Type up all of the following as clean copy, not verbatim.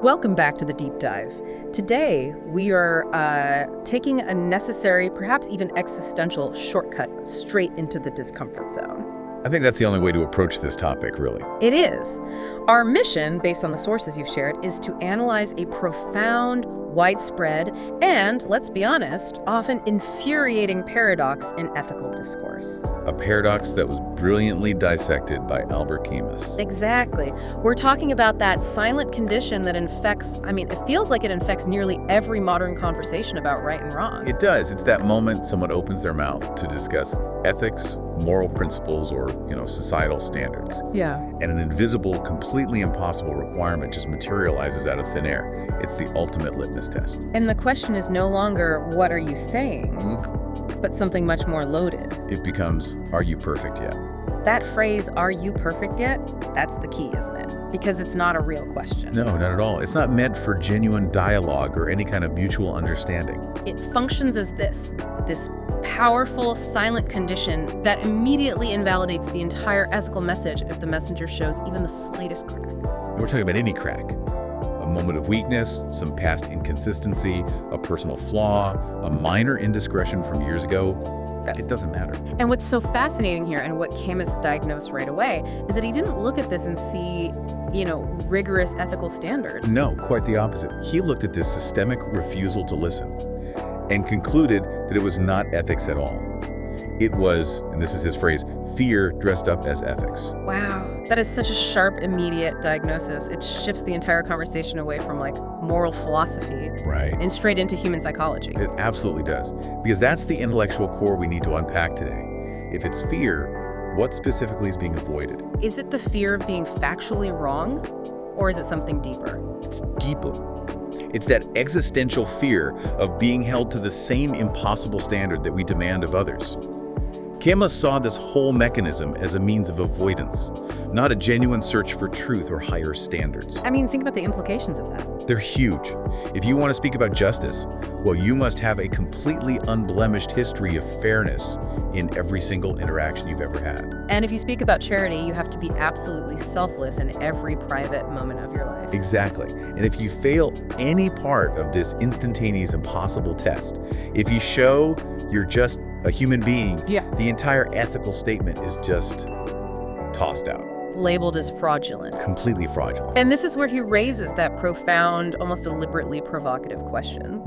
Welcome back to the Deep Dive. Today, we are taking a necessary, perhaps even existential shortcut straight into the discomfort zone. I think that's the only way to approach this topic, really. It is. Our mission, based on the sources you've shared, is to analyze a profound, widespread, and, let's be honest, often infuriating paradox in ethical discourse. A paradox that was brilliantly dissected by Albert Camus. Exactly. We're talking about that silent condition that infects, it feels like it infects nearly every modern conversation about right and wrong. It does. It's that moment someone opens their mouth to discuss ethics, moral principles, or, societal standards. Yeah. And an invisible, completely impossible requirement just materializes out of thin air. It's the ultimate litmus test. And the question is no longer, what are you saying? But something much more loaded. It becomes, are you perfect yet? That phrase, are you perfect yet? That's the key, isn't it? Because it's not a real question. No, not at all. It's not meant for genuine dialogue or any kind of mutual understanding. It functions as this powerful, silent condition that immediately invalidates the entire ethical message if the messenger shows even the slightest crack. We're talking about any crack. A moment of weakness, some past inconsistency, a personal flaw, a minor indiscretion from years ago. It doesn't matter. And what's so fascinating here, and what Camus diagnosed right away, is that he didn't look at this and see, rigorous ethical standards. No, quite the opposite. He looked at this systemic refusal to listen and concluded that it was not ethics at all. It was, and this is his phrase, fear dressed up as ethics. Wow. That is such a sharp, immediate diagnosis. It shifts the entire conversation away from, moral philosophy and straight into human psychology. It absolutely does. Because that's the intellectual core we need to unpack today. If it's fear, what specifically is being avoided? Is it the fear of being factually wrong, or is it something deeper? It's deeper. It's that existential fear of being held to the same impossible standard that we demand of others. Camus saw this whole mechanism as a means of avoidance, not a genuine search for truth or higher standards. Think about the implications of that. They're huge. If you want to speak about justice, well, you must have a completely unblemished history of fairness in every single interaction you've ever had. And if you speak about charity, you have to be absolutely selfless in every private moment of your life. Exactly. And if you fail any part of this instantaneous impossible test, if you show you're just a human being, the entire ethical statement is just tossed out. Labeled as fraudulent. Completely fraudulent. And this is where he raises that profound, almost deliberately provocative question.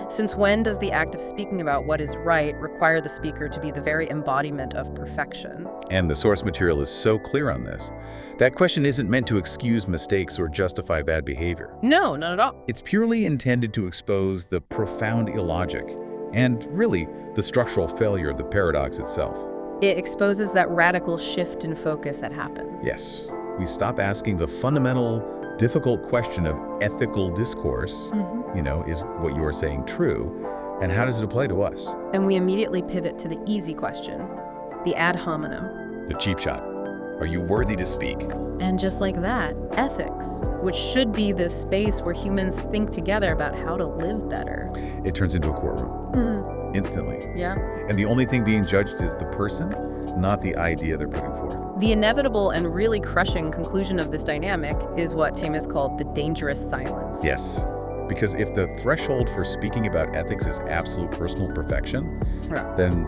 Since when does the act of speaking about what is right require the speaker to be the very embodiment of perfection? And the source material is so clear on this. That question isn't meant to excuse mistakes or justify bad behavior. No, not at all. It's purely intended to expose the profound illogic and, really, the structural failure of the paradox itself. It exposes that radical shift in focus that happens. Yes. We stop asking the fundamental, difficult question of ethical discourse, is what you are saying true, and how does it apply to us? And we immediately pivot to the easy question, the ad hominem. The cheap shot. Are you worthy to speak? And just like that, ethics, which should be this space where humans think together about how to live better. It turns into a courtroom. Instantly. Yeah. And the only thing being judged is the person, not the idea they're putting forth. The inevitable and really crushing conclusion of this dynamic is what Camus called the dangerous silence. Yes. Because if the threshold for speaking about ethics is absolute personal perfection, then,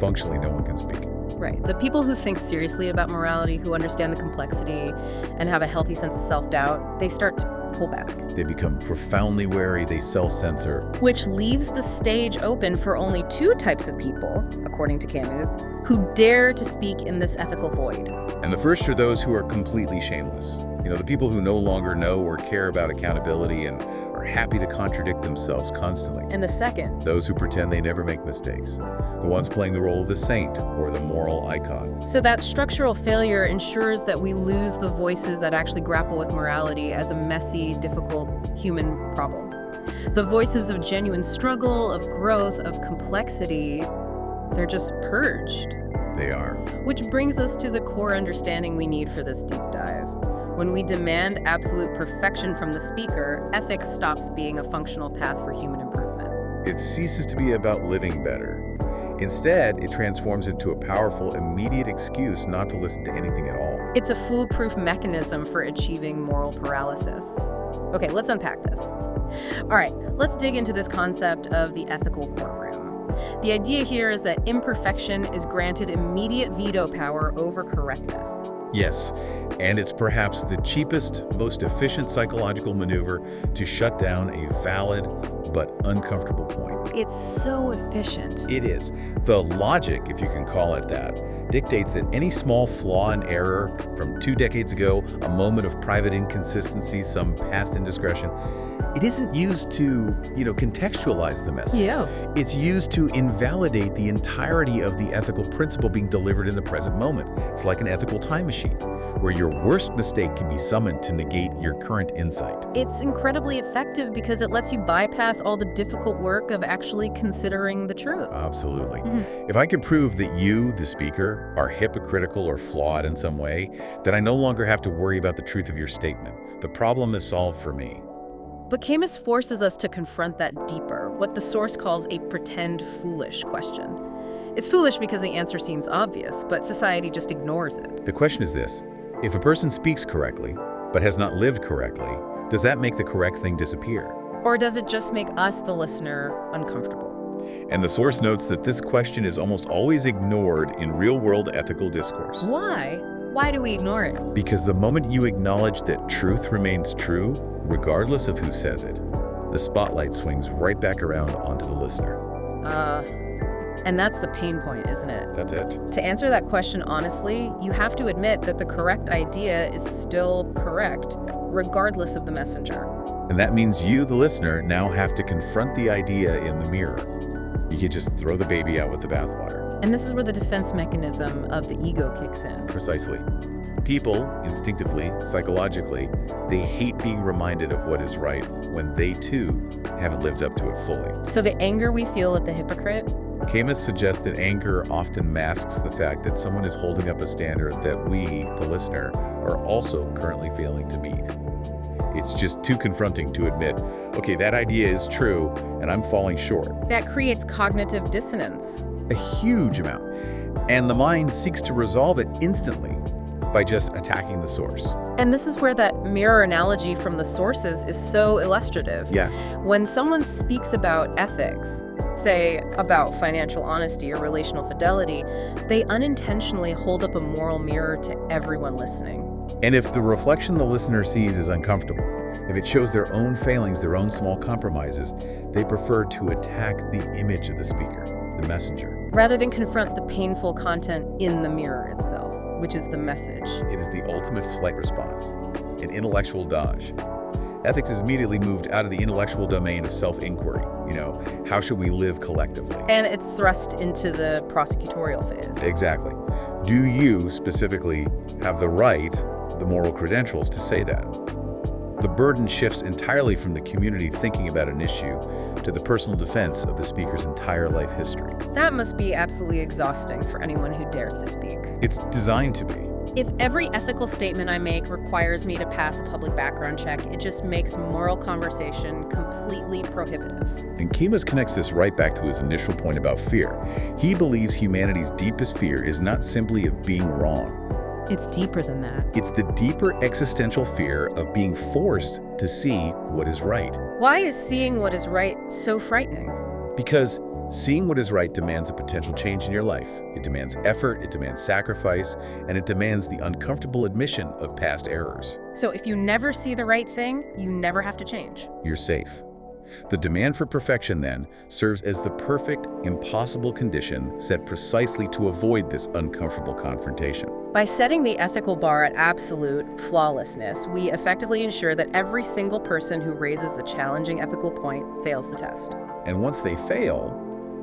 functionally no one can speak. Right. The people who think seriously about morality, who understand the complexity and have a healthy sense of self-doubt, they start to pull back. They become profoundly wary, they self-censor. Which leaves the stage open for only two types of people, according to Camus, who dare to speak in this ethical void. And the first are those who are completely shameless. The people who no longer know or care about accountability and are happy to contradict themselves constantly. And the second? Those who pretend they never make mistakes. The ones playing the role of the saint or the moral icon. So that structural failure ensures that we lose the voices that actually grapple with morality as a messy, difficult human problem. The voices of genuine struggle, of growth, of complexity, they're just purged. They are. Which brings us to the core understanding we need for this deep dive. When we demand absolute perfection from the speaker, ethics stops being a functional path for human improvement. It ceases to be about living better. Instead, it transforms into a powerful, immediate excuse not to listen to anything at all. It's a foolproof mechanism for achieving moral paralysis. Okay, let's unpack this. All right, let's dig into this concept of the ethical courtroom. The idea here is that imperfection is granted immediate veto power over correctness. Yes, and it's perhaps the cheapest, most efficient psychological maneuver to shut down a valid but uncomfortable point. It's so efficient. It is. The logic, if you can call it that, dictates that any small flaw and error from 2 decades ago, a moment of private inconsistency, some past indiscretion, it isn't used to, contextualize the message. Yeah. It's used to invalidate the entirety of the ethical principle being delivered in the present moment. It's like an ethical time machine, where your worst mistake can be summoned to negate your current insight. It's incredibly effective because it lets you bypass all the difficult work of actually considering the truth. Absolutely. If I can prove that you, the speaker, are hypocritical or flawed in some way, then I no longer have to worry about the truth of your statement. The problem is solved for me. But Camus forces us to confront that deeper, what the source calls a pretend foolish question. It's foolish because the answer seems obvious, but society just ignores it. The question is this: if a person speaks correctly, but has not lived correctly, does that make the correct thing disappear? Or does it just make us, the listener, uncomfortable? And the source notes that this question is almost always ignored in real-world ethical discourse. Why? Why do we ignore it? Because the moment you acknowledge that truth remains true, regardless of who says it, the spotlight swings right back around onto the listener. And that's the pain point, isn't it? That's it. To answer that question honestly, you have to admit that the correct idea is still correct, regardless of the messenger. And that means you, the listener, now have to confront the idea in the mirror. You can't just throw the baby out with the bathwater. And this is where the defense mechanism of the ego kicks in. Precisely. People, instinctively, psychologically, they hate being reminded of what is right when they, too, haven't lived up to it fully. So the anger we feel at the hypocrite? Camus suggests that anger often masks the fact that someone is holding up a standard that we, the listener, are also currently failing to meet. It's just too confronting to admit, okay, that idea is true, and I'm falling short. That creates cognitive dissonance. A huge amount. And the mind seeks to resolve it instantly by just attacking the source. And this is where that mirror analogy from the sources is so illustrative. Yes. When someone speaks about ethics, say about financial honesty or relational fidelity, they unintentionally hold up a moral mirror to everyone listening. And if the reflection the listener sees is uncomfortable, if it shows their own failings, their own small compromises, they prefer to attack the image of the speaker, the messenger. Rather than confront the painful content in the mirror itself, which is the message. It is the ultimate flight response, an intellectual dodge. Ethics is immediately moved out of the intellectual domain of self-inquiry. How should we live collectively? And it's thrust into the prosecutorial phase. Exactly. Do you specifically have the right, the moral credentials to say that? The burden shifts entirely from the community thinking about an issue to the personal defense of the speaker's entire life history. That must be absolutely exhausting for anyone who dares to speak. It's designed to be. If every ethical statement I make requires me to pass a public background check, it just makes moral conversation completely prohibitive. And Camus connects this right back to his initial point about fear. He believes humanity's deepest fear is not simply of being wrong. It's deeper than that. It's the deeper existential fear of being forced to see what is right. Why is seeing what is right so frightening? Because seeing what is right demands a potential change in your life. It demands effort, it demands sacrifice, and it demands the uncomfortable admission of past errors. So if you never see the right thing, you never have to change. You're safe. The demand for perfection, then, serves as the perfect, impossible condition set precisely to avoid this uncomfortable confrontation. By setting the ethical bar at absolute flawlessness, we effectively ensure that every single person who raises a challenging ethical point fails the test. And once they fail,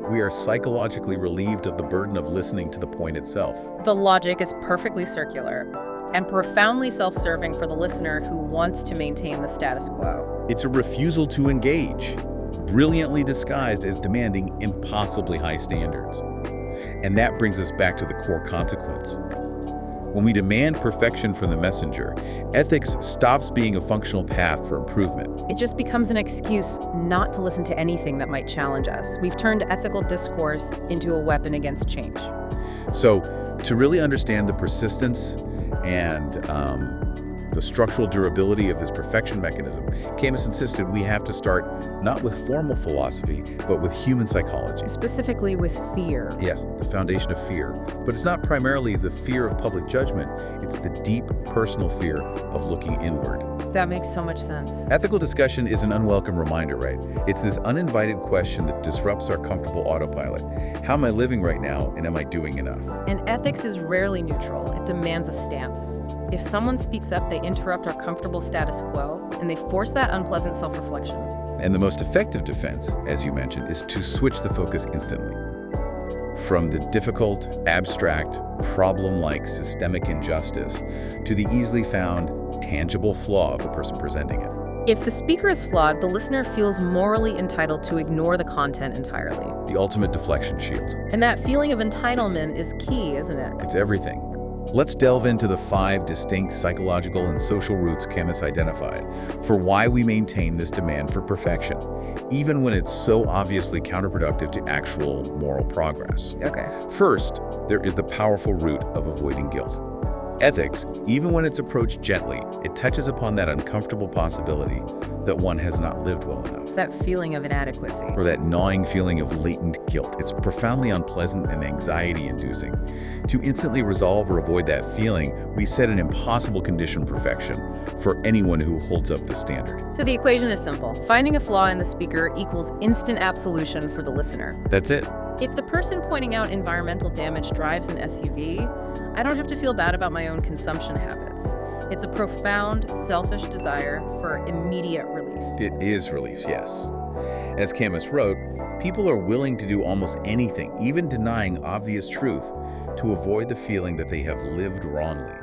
we are psychologically relieved of the burden of listening to the point itself. The logic is perfectly circular and profoundly self-serving for the listener who wants to maintain the status quo. It's a refusal to engage, brilliantly disguised as demanding impossibly high standards. And that brings us back to the core consequence. When we demand perfection from the messenger, ethics stops being a functional path for improvement. It just becomes an excuse not to listen to anything that might challenge us. We've turned ethical discourse into a weapon against change. So, to really understand the persistence and the structural durability of this perfection mechanism, Camus insisted we have to start not with formal philosophy, but with human psychology. Specifically with fear. Yes, the foundation of fear. But it's not primarily the fear of public judgment, it's the deep personal fear of looking inward. That makes so much sense. Ethical discussion is an unwelcome reminder, right? It's this uninvited question that disrupts our comfortable autopilot. How am I living right now, and am I doing enough? And ethics is rarely neutral. It demands a stance. If someone speaks up, they interrupt our comfortable status quo, and they force that unpleasant self-reflection. And the most effective defense, as you mentioned, is to switch the focus instantly. From the difficult, abstract, problem-like systemic injustice to the easily found, tangible flaw of the person presenting it. If the speaker is flawed, the listener feels morally entitled to ignore the content entirely. The ultimate deflection shield. And that feeling of entitlement is key, isn't it? It's everything. Let's delve into the 5 distinct psychological and social roots Camus identified for why we maintain this demand for perfection, even when it's so obviously counterproductive to actual moral progress. Okay. First, there is the powerful root of avoiding guilt. Ethics, even when it's approached gently, it touches upon that uncomfortable possibility that one has not lived well enough. That feeling of inadequacy. Or that gnawing feeling of latent guilt. It's profoundly unpleasant and anxiety-inducing. To instantly resolve or avoid that feeling, we set an impossible condition of perfection for anyone who holds up the standard. So the equation is simple. Finding a flaw in the speaker equals instant absolution for the listener. That's it. If the person pointing out environmental damage drives an SUV, I don't have to feel bad about my own consumption habits. It's a profound, selfish desire for immediate relief. It is relief, yes. As Camus wrote, people are willing to do almost anything, even denying obvious truth, to avoid the feeling that they have lived wrongly.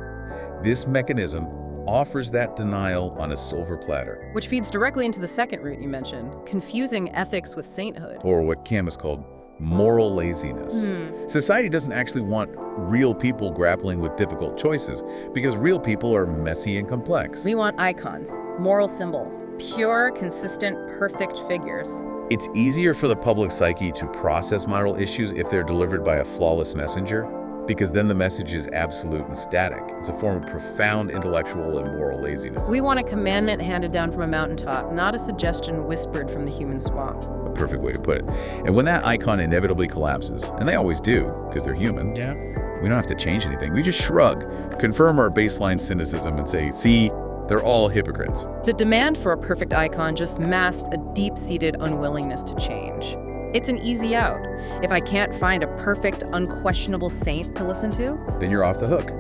This mechanism offers that denial on a silver platter. Which feeds directly into the second root you mentioned, confusing ethics with sainthood. Or what Camus called moral laziness. Society doesn't actually want real people grappling with difficult choices because real people are messy and complex. We want icons, moral symbols, pure, consistent, perfect figures. It's easier for the public psyche to process moral issues if they're delivered by a flawless messenger, because then the message is absolute and static. It's a form of profound intellectual and moral laziness. We want a commandment handed down from a mountaintop, not a suggestion whispered from the human swamp. A perfect way to put it. And when that icon inevitably collapses, and they always do, because they're human, we don't have to change anything. We just shrug, confirm our baseline cynicism, and say, see, they're all hypocrites. The demand for a perfect icon just masks a deep-seated unwillingness to change. It's an easy out. If I can't find a perfect, unquestionable saint to listen to, then you're off the hook.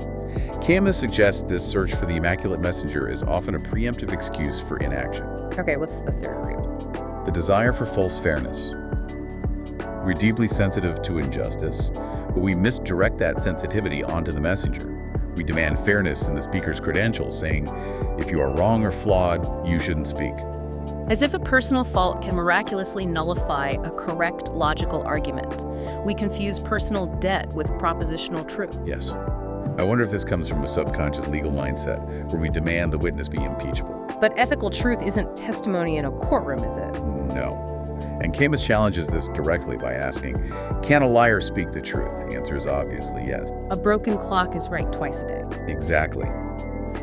Camus suggests this search for the Immaculate Messenger is often a preemptive excuse for inaction. Okay, what's the third root? The desire for false fairness. We're deeply sensitive to injustice, but we misdirect that sensitivity onto the messenger. We demand fairness in the speaker's credentials, saying, if you are wrong or flawed, you shouldn't speak. As if a personal fault can miraculously nullify a correct logical argument. We confuse personal debt with propositional truth. Yes. I wonder if this comes from a subconscious legal mindset where we demand the witness be impeachable. But ethical truth isn't testimony in a courtroom, is it? No. And Camus challenges this directly by asking, can a liar speak the truth? The answer is obviously yes. A broken clock is right twice a day. Exactly.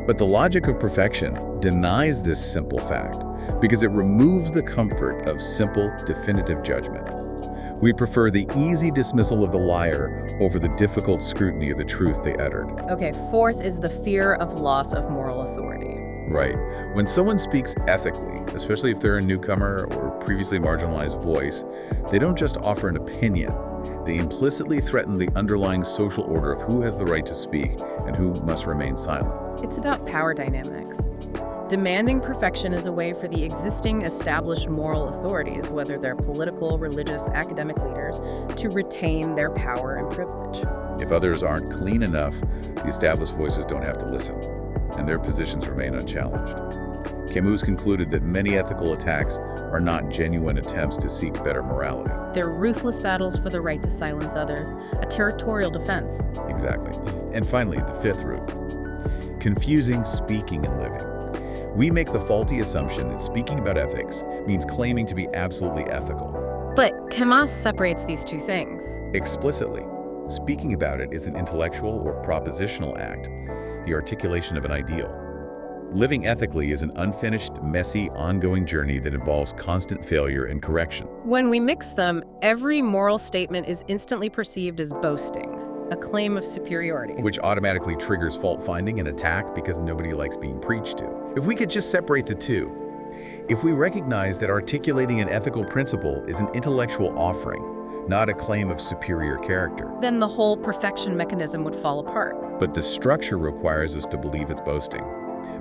But the logic of perfection denies this simple fact because it removes the comfort of simple, definitive judgment. We prefer the easy dismissal of the liar over the difficult scrutiny of the truth they uttered. Okay, fourth is the fear of loss of moral authority. Right. When someone speaks ethically, especially if they're a newcomer or previously marginalized voice, they don't just offer an opinion. They implicitly threaten the underlying social order of who has the right to speak and who must remain silent. It's about power dynamics. Demanding perfection is a way for the existing established moral authorities, whether they're political, religious, academic leaders, to retain their power and privilege. If others aren't clean enough, the established voices don't have to listen, and their positions remain unchallenged. Camus concluded that many ethical attacks are not genuine attempts to seek better morality. They're ruthless battles for the right to silence others, a territorial defense. Exactly. And finally, the fifth root, confusing speaking and living. We make the faulty assumption that speaking about ethics means claiming to be absolutely ethical. But Camus separates these two things. Explicitly, speaking about it is an intellectual or propositional act, the articulation of an ideal. Living ethically is an unfinished, messy, ongoing journey that involves constant failure and correction. When we mix them, every moral statement is instantly perceived as boasting, a claim of superiority. Which automatically triggers fault-finding and attack because nobody likes being preached to. If we could just separate the two, if we recognize that articulating an ethical principle is an intellectual offering, not a claim of superior character, then the whole perfection mechanism would fall apart. but the structure requires us to believe it's boasting,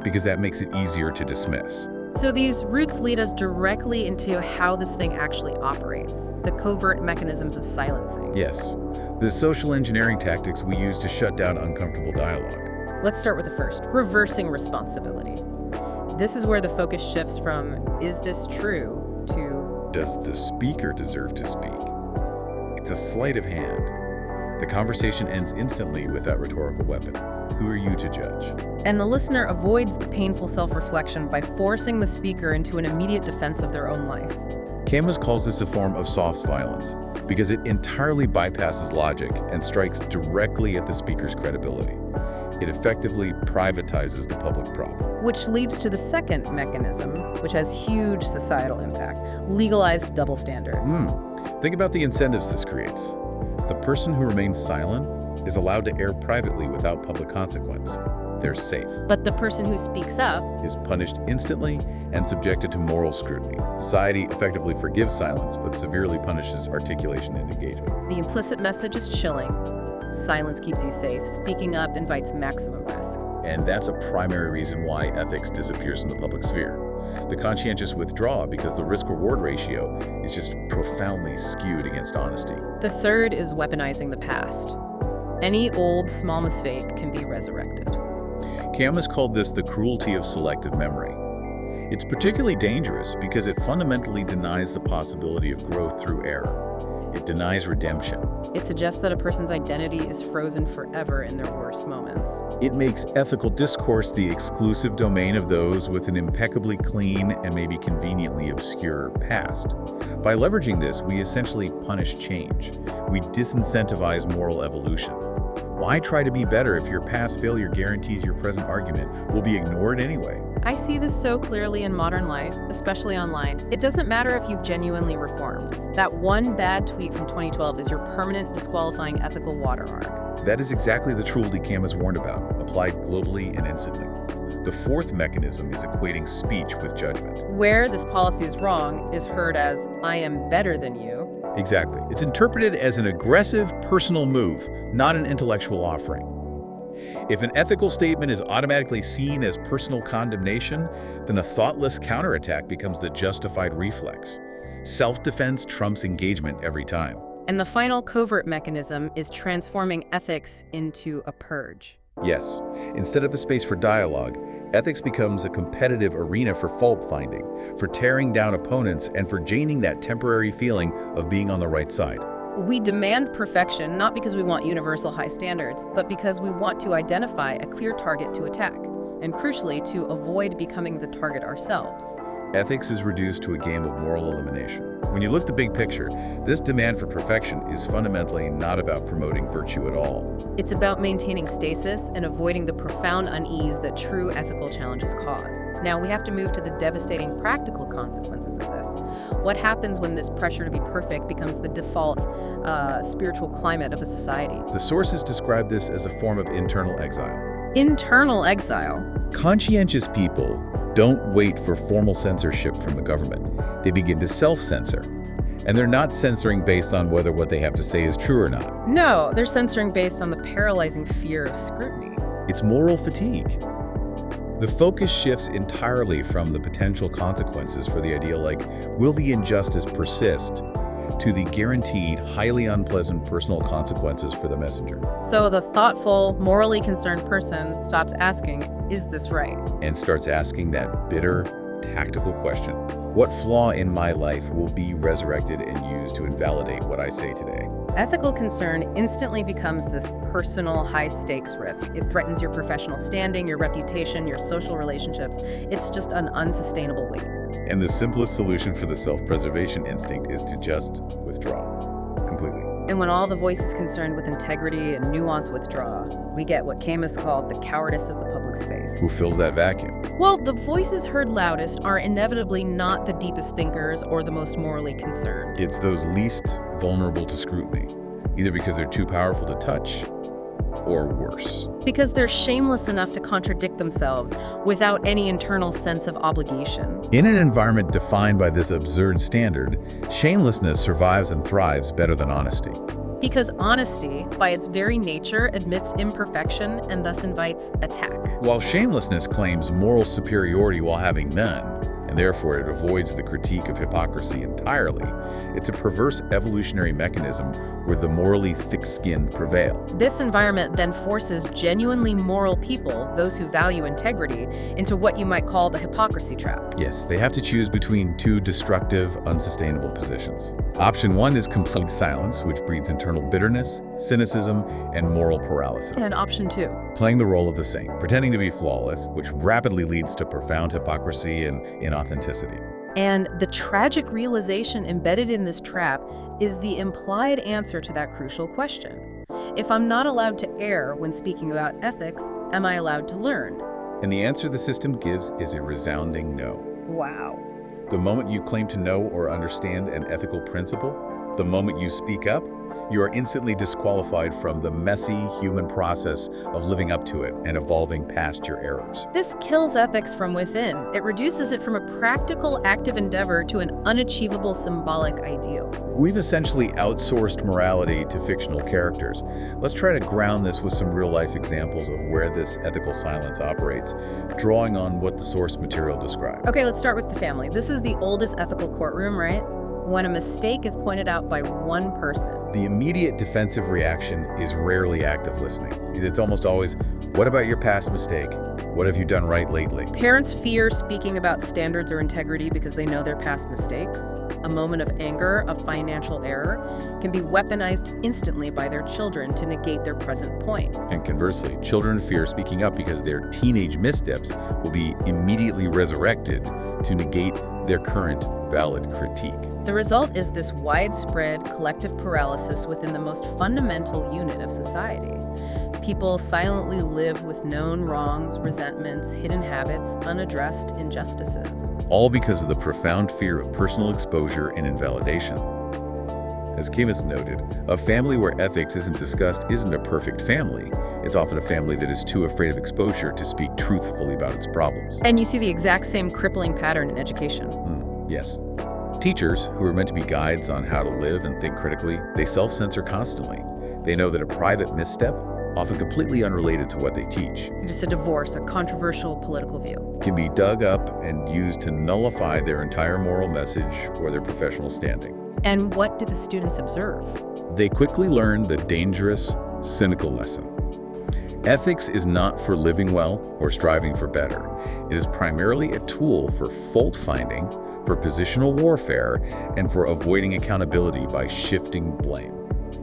because that makes it easier to dismiss. So these roots lead us directly into how this thing actually operates, the covert mechanisms of silencing. Yes, the social engineering tactics we use to shut down uncomfortable dialogue. Let's start with the first, reversing responsibility. This is where the focus shifts from, is this true, to, Does the speaker deserve to speak? It's a sleight of hand. The conversation ends instantly with that rhetorical weapon. Who are you to judge? and the listener avoids the painful self-reflection by forcing the speaker into an immediate defense of their own life. Camus calls this a form of soft violence because it entirely bypasses logic and strikes directly at the speaker's credibility. It effectively privatizes the public problem. Which leads to the second mechanism, which has huge societal impact, legalized double standards. Think about the incentives this creates. The person who remains silent is allowed to err privately without public consequence. They're safe. But the person who speaks up Is punished instantly and subjected to moral scrutiny. Society effectively forgives silence, but severely punishes articulation and engagement. the implicit message is chilling. Silence keeps you safe. Speaking up invites maximum risk. And that's a primary reason why ethics disappears from the public sphere. The conscientious withdraw because the risk-reward ratio is just profoundly skewed against honesty. The third is weaponizing the past. Any old, small mistake can be resurrected. Camus called this the cruelty of selective memory. It's particularly dangerous because it fundamentally denies the possibility of growth through error. It denies redemption. It suggests that a person's identity is frozen forever in their worst moments. It makes ethical discourse the exclusive domain of those with an impeccably clean and maybe conveniently obscure past. By leveraging this, we essentially punish change. We disincentivize moral evolution. Why try to be better if your past failure guarantees your present argument will be ignored anyway? I see this so clearly in modern life, especially online. It doesn't matter if you've genuinely reformed. That one bad tweet from 2012 is your permanent disqualifying ethical watermark. That is exactly the cruelty Camus warned about, applied globally and instantly. The fourth mechanism is equating speech with judgment. Where this policy is wrong is heard as, I am better than you. Exactly. It's interpreted as an aggressive, personal move, not an intellectual offering. If an ethical statement is automatically seen as personal condemnation, then a thoughtless counterattack becomes the justified reflex. Self-defense trumps engagement every time. And the final covert mechanism is transforming ethics into a purge. Yes, instead of a space for dialogue, ethics becomes a competitive arena for fault-finding, for tearing down opponents, and for gaining that temporary feeling of being on the right side. We demand perfection not because we want universal high standards, but because we want to identify a clear target to attack, and crucially, to avoid becoming the target ourselves. Ethics is reduced to a game of moral elimination. When you look at the big picture, this demand for perfection is fundamentally not about promoting virtue at all. It's about maintaining stasis and avoiding the profound unease that true ethical challenges cause. Now, we have to move to the devastating practical consequences of this. What happens when this pressure to be perfect becomes the default spiritual climate of a society? The sources describe this as a form of internal exile. Internal exile. Conscientious people don't wait for formal censorship from the government. They begin to self-censor. And they're not censoring based on whether what they have to say is true or not. No, they're censoring based on the paralyzing fear of scrutiny. It's moral fatigue. The focus shifts entirely from the potential consequences for the idea like, will the injustice persist, to the guaranteed, highly unpleasant personal consequences for the messenger. So the thoughtful, morally concerned person stops asking, is this right? And starts asking that bitter, tactical question. What flaw in my life will be resurrected and used to invalidate what I say today? Ethical concern instantly becomes this personal, high-stakes risk. It threatens your professional standing, your reputation, your social relationships. It's just an unsustainable weight. And the simplest solution for the self-preservation instinct is to just withdraw completely. And And when all the voices concerned with integrity and nuance withdraw, we get what Camus called the cowardice of the public space. Who fills that vacuum? Well, the voices heard loudest are inevitably not the deepest thinkers or the most morally concerned. It's those least vulnerable to scrutiny, either because they're too powerful to touch or worse. Because they're shameless enough to contradict themselves without any internal sense of obligation. In an environment defined by this absurd standard, shamelessness survives and thrives better than honesty. Because honesty, by its very nature, admits imperfection and thus invites attack. While shamelessness claims moral superiority while having none, and therefore it avoids the critique of hypocrisy entirely, it's a perverse evolutionary mechanism where the morally thick-skinned prevail. This environment then forces genuinely moral people, those who value integrity, into what you might call the hypocrisy trap. Yes, they have to choose between two destructive, unsustainable positions. Option one is complete silence, which breeds internal bitterness, cynicism, and moral paralysis. And option two, Playing the role of the saint, pretending to be flawless, which rapidly leads to profound hypocrisy and inauthenticity. and the tragic realization embedded in this trap is the implied answer to that crucial question. If I'm not allowed to err when speaking about ethics, am I allowed to learn? And the answer the system gives is a resounding no. Wow. The moment you claim to know or understand an ethical principle, the moment you speak up, you are instantly disqualified from the messy human process of living up to it and evolving past your errors. This kills ethics from within. It reduces it from a practical, active endeavor to an unachievable symbolic ideal. We've essentially outsourced morality to fictional characters. Let's try to ground this with some real-life examples of where this ethical silence operates, drawing on what the source material described. Okay, let's start with the family. This is the oldest ethical courtroom, right? When a mistake is pointed out by one person. The immediate defensive reaction is rarely active listening. It's almost always, what about your past mistake? What have you done right lately? Parents fear speaking about standards or integrity because they know their past mistakes. A moment of anger, a financial error, can be weaponized instantly by their children to negate their present point. And conversely, children fear speaking up because their teenage missteps will be immediately resurrected to negate their current valid critique. The result is this widespread collective paralysis within the most fundamental unit of society. People silently live with known wrongs, resentments, hidden habits, unaddressed injustices. All because of the profound fear of personal exposure and invalidation. As Camus noted, a family where ethics isn't discussed isn't a perfect family. It's often a family that is too afraid of exposure to speak truthfully about its problems. And you see the exact same crippling pattern in education. Yes. Teachers, who are meant to be guides on how to live and think critically, they self-censor constantly. They know that a private misstep, often completely unrelated to what they teach, Just a divorce, a controversial political view. can be dug up and used to nullify their entire moral message or their professional standing. And what do the students observe? They quickly learn the dangerous, cynical lesson. Ethics is not for living well or striving for better. It is primarily a tool for fault-finding, for positional warfare, and for avoiding accountability by shifting blame.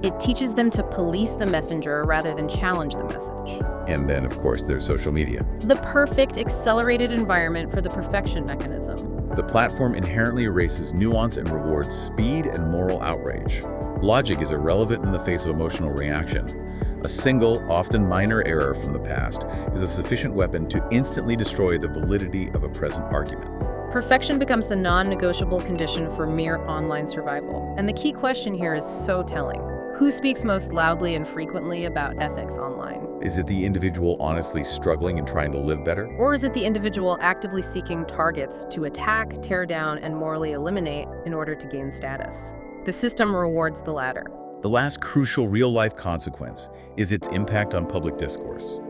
It teaches them to police the messenger rather than challenge the message. And then, of course, there's social media. The perfect accelerated environment for the perfection mechanism. The platform inherently erases nuance and rewards speed and moral outrage. Logic is irrelevant in the face of emotional reaction. A single, often minor error from the past is a sufficient weapon to instantly destroy the validity of a present argument. Perfection becomes the non-negotiable condition for mere online survival. And the key question here is so telling. Who speaks most loudly and frequently about ethics online? Is it the individual honestly struggling and trying to live better? Or is it the individual actively seeking targets to attack, tear down, and morally eliminate in order to gain status? The system rewards the latter. The last crucial real-life consequence is its impact on public discourse.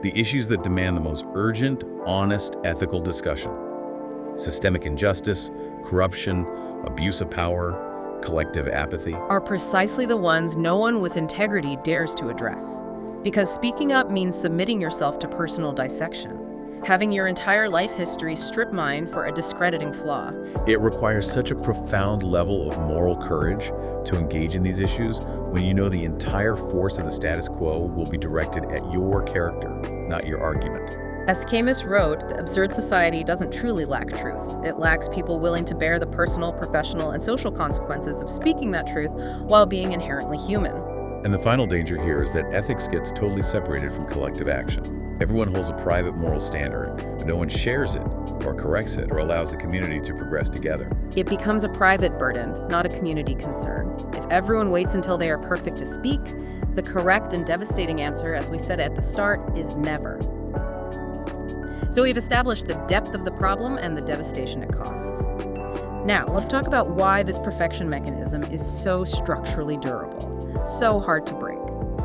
The issues that demand the most urgent, honest, ethical discussion. Systemic injustice, corruption, abuse of power, collective apathy. Are precisely the ones no one with integrity dares to address. Because speaking up means submitting yourself to personal dissection. Having your entire life history strip mined for a discrediting flaw. It requires such a profound level of moral courage to engage in these issues when you know the entire force of the status quo will be directed at your character, not your argument. As Camus wrote, the absurd society doesn't truly lack truth. It lacks people willing to bear the personal, professional, and social consequences of speaking that truth while being inherently human. And the final danger here is that ethics gets totally separated from collective action. Everyone holds a private moral standard, but no one shares it, or corrects it, or allows the community to progress together. It becomes a private burden, not a community concern. If everyone waits until they are perfect to speak, the correct and devastating answer, as we said at the start, is never. So we've established the depth of the problem and the devastation it causes. Now, let's talk about why this perfection mechanism is so structurally durable, so hard to break.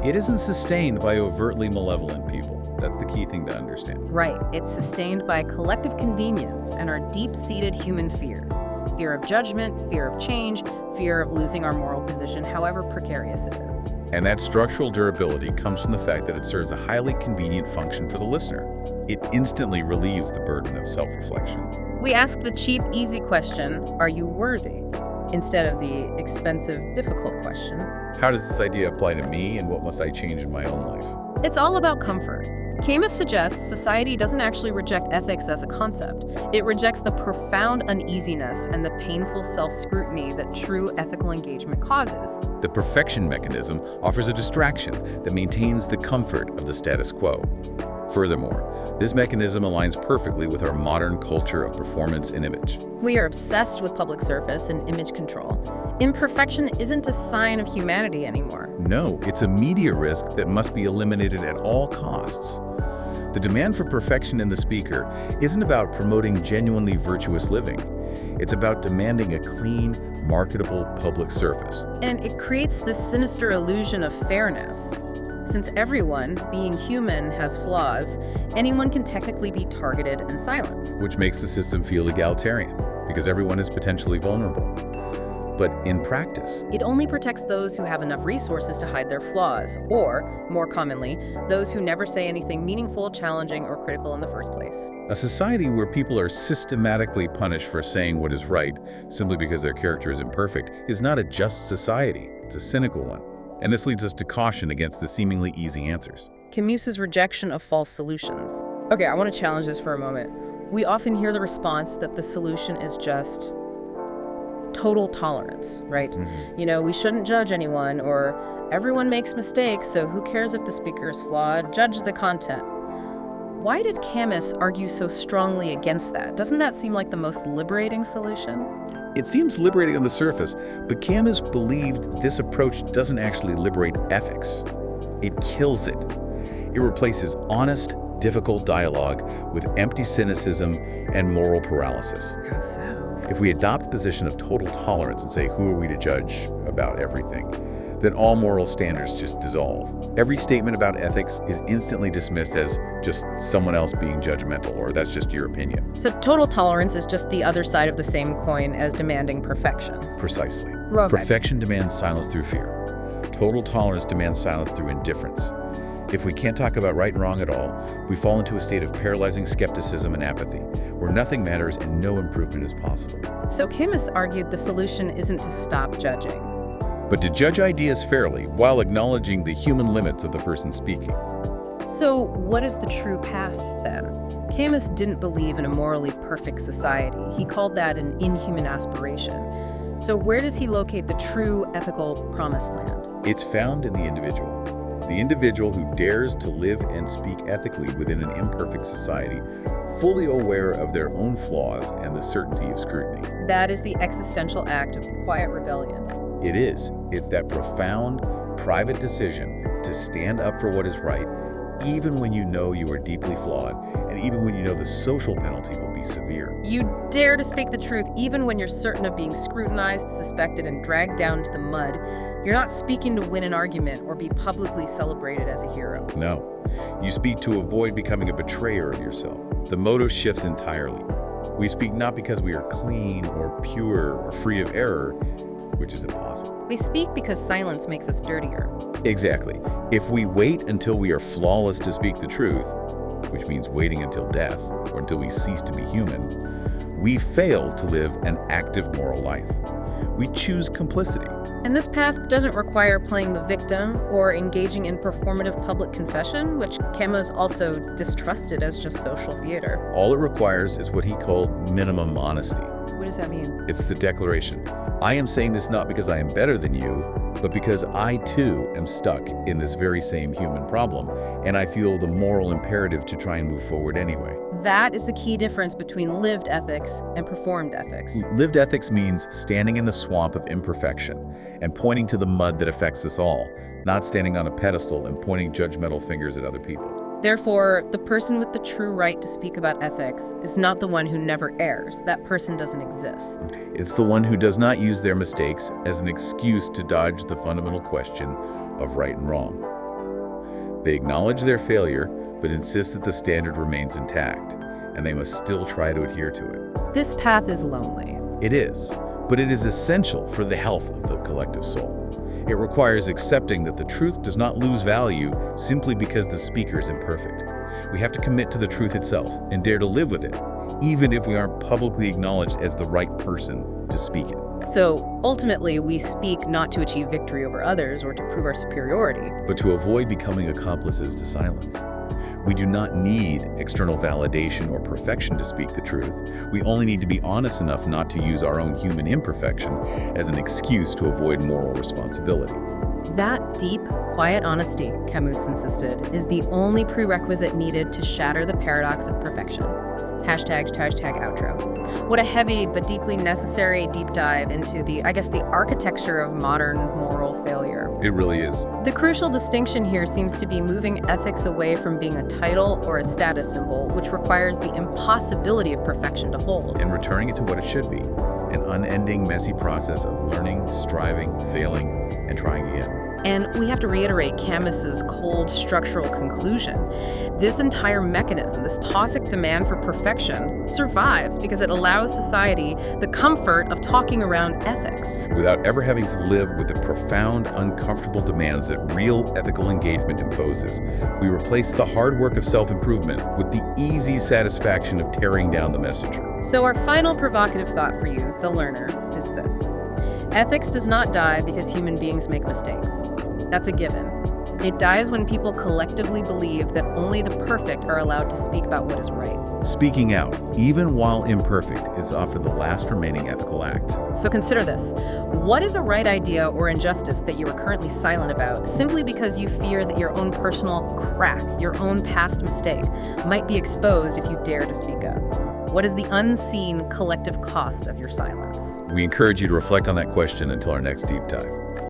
It isn't sustained by overtly malevolent people. That's the key thing to understand. Right, it's sustained by collective convenience and our deep-seated human fears. Fear of judgment, fear of change, fear of losing our moral position, however precarious it is. And that structural durability comes from the fact that it serves a highly convenient function for the listener. It instantly relieves the burden of self-reflection. We ask the cheap, easy question, are you worthy? Instead of the expensive, difficult question. How does this idea apply to me, and what must I change in my own life? It's all about comfort. Camus suggests society doesn't actually reject ethics as a concept. It rejects the profound uneasiness and the painful self-scrutiny that true ethical engagement causes. The perfection mechanism offers a distraction that maintains the comfort of the status quo. Furthermore, this mechanism aligns perfectly with our modern culture of performance and image. We are obsessed with public service and image control. Imperfection isn't a sign of humanity anymore. No, it's a media risk that must be eliminated at all costs. The demand for perfection in the speaker isn't about promoting genuinely virtuous living. It's about demanding a clean, marketable public service. And it creates this sinister illusion of fairness. Since everyone, being human, has flaws, anyone can technically be targeted and silenced. Which makes the system feel egalitarian, because everyone is potentially vulnerable. But in practice, it only protects those who have enough resources to hide their flaws, or, more commonly, those who never say anything meaningful, challenging, or critical in the first place. A society where people are systematically punished for saying what is right simply because their character is imperfect is not a just society. It's a cynical one. And this leads us to caution against the seemingly easy answers. Camus's rejection of false solutions. Okay, I want to challenge this for a moment. We often hear the response that the solution is just total tolerance, right? Mm-hmm. You know, we shouldn't judge anyone, or everyone makes mistakes, so who cares if the speaker is flawed? Judge the content. Why did Camus argue so strongly against that? Doesn't that seem like the most liberating solution? It seems liberating on the surface, but Camus believed this approach doesn't actually liberate ethics. It kills it. It replaces honest, difficult dialogue with empty cynicism and moral paralysis. How so? If we adopt the position of total tolerance and say, who are we to judge about everything, then all moral standards just dissolve. Every statement about ethics is instantly dismissed as just someone else being judgmental, or that's just your opinion. So total tolerance is just the other side of the same coin as demanding perfection. Precisely. Okay. Perfection demands silence through fear. Total tolerance demands silence through indifference. If we can't talk about right and wrong at all, we fall into a state of paralyzing skepticism and apathy, where nothing matters and no improvement is possible. So Camus argued the solution isn't to stop judging, but to judge ideas fairly while acknowledging the human limits of the person speaking. So what is the true path, then? Camus didn't believe in a morally perfect society. He called that an inhuman aspiration. So where does he locate the true ethical promised land? It's found in the individual. The individual who dares to live and speak ethically within an imperfect society, fully aware of their own flaws and the certainty of scrutiny. That is the existential act of quiet rebellion. It is. It's that profound, private decision to stand up for what is right, even when you know you are deeply flawed, and even when you know the social penalty will be severe. You dare to speak the truth even when you're certain of being scrutinized, suspected, and dragged down into the mud. You're not speaking to win an argument or be publicly celebrated as a hero. No. You speak to avoid becoming a betrayer of yourself. The motto shifts entirely. We speak not because we are clean or pure or free of error, which is impossible. We speak because silence makes us dirtier. Exactly. If we wait until we are flawless to speak the truth, which means waiting until death or until we cease to be human, we fail to live an active moral life. We choose complicity. And this path doesn't require playing the victim or engaging in performative public confession, which Camus also distrusted as just social theater. All it requires is what he called minimum honesty. What does that mean? It's the declaration. I am saying this not because I am better than you, but because I too am stuck in this very same human problem, and I feel the moral imperative to try and move forward anyway. That is the key difference between lived ethics and performed ethics. Lived ethics means standing in the swamp of imperfection and pointing to the mud that affects us all, not standing on a pedestal and pointing judgmental fingers at other people. Therefore, the person with the true right to speak about ethics is not the one who never errs. That person doesn't exist. It's the one who does not use their mistakes as an excuse to dodge the fundamental question of right and wrong. They acknowledge their failure, but insist that the standard remains intact, and they must still try to adhere to it. This path is lonely. It is, but it is essential for the health of the collective soul. It requires accepting that the truth does not lose value simply because the speaker is imperfect. We have to commit to the truth itself and dare to live with it, even if we aren't publicly acknowledged as the right person to speak it. So ultimately, we speak not to achieve victory over others or to prove our superiority, but to avoid becoming accomplices to silence. We do not need external validation or perfection to speak the truth. We only need to be honest enough not to use our own human imperfection as an excuse to avoid moral responsibility. That deep, quiet honesty, Camus insisted, is the only prerequisite needed to shatter the paradox of perfection. Hashtag outro. What a heavy but deeply necessary deep dive into the architecture of modern moral failure. It really is. The crucial distinction here seems to be moving ethics away from being a title or a status symbol, which requires the impossibility of perfection to hold, and returning it to what it should be, an unending, messy process of learning, striving, failing, and trying again. And we have to reiterate Camus's cold structural conclusion. This entire mechanism, this toxic demand for perfection, survives because it allows society the comfort of talking around ethics. Without ever having to live with the profound, uncomfortable demands that real ethical engagement imposes, we replace the hard work of self-improvement with the easy satisfaction of tearing down the messenger. So our final provocative thought for you, the learner, is this. Ethics does not die because human beings make mistakes. That's a given. It dies when people collectively believe that only the perfect are allowed to speak about what is right. Speaking out, even while imperfect, is often the last remaining ethical act. So consider this. What is a right idea or injustice that you are currently silent about simply because you fear that your own personal crack, your own past mistake, might be exposed if you dare to speak up? What is the unseen collective cost of your silence? We encourage you to reflect on that question until our next deep dive.